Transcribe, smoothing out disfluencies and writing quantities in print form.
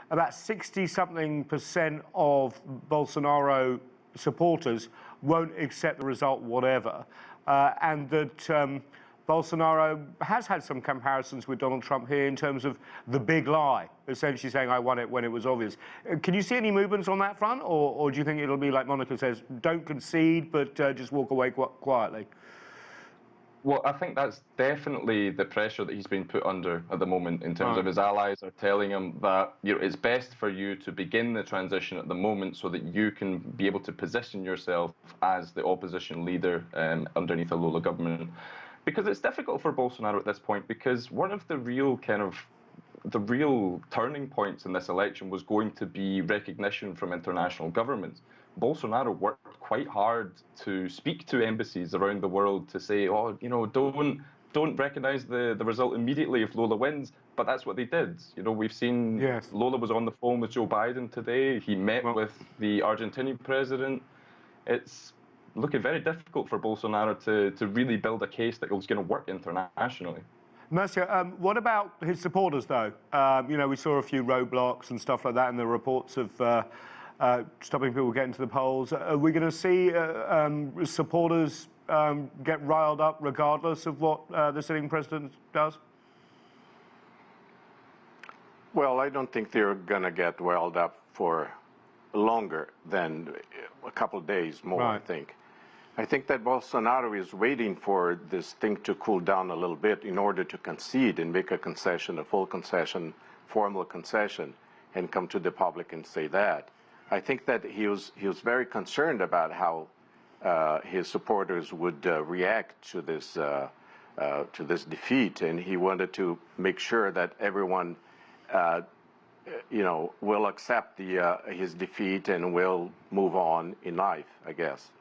about 60-something% of Bolsonaro supporters won't accept the result, whatever, and that Bolsonaro has had some comparisons with Donald Trump here in terms of the big lie, essentially saying, I won it when it was obvious. Can you see any movements on that front, or do you think it'll be like Monica says, don't concede, but just walk away quietly? Well, I think that's definitely the pressure that he's being put under at the moment in terms of his allies are telling him that it's best for you to begin the transition at the moment so that you can be able to position yourself as the opposition leader underneath a Lula government. Because it's difficult for Bolsonaro at this point, because one of the real turning points in this election was going to be recognition from international governments. Bolsonaro worked quite hard to speak to embassies around the world to say, don't recognize the result immediately if Lula wins, but that's what they did. We've seen Lula was on the phone with Joe Biden today. He met with the Argentinian president. It's looking very difficult for Bolsonaro to really build a case that was going to work internationally. Mercio, what about his supporters, though? We saw a few roadblocks and stuff like that in the reports of stopping people getting to the polls. Are we going to see supporters get riled up regardless of what the sitting president does? Well, I don't think they're going to get riled up for longer than a couple of days more, I think. I think that Bolsonaro is waiting for this thing to cool down a little bit in order to concede and make a concession, a full concession, formal concession, and come to the public and say that. I think that he was very concerned about how his supporters would react to this defeat, and he wanted to make sure that everyone, will accept his defeat and will move on in life, I guess.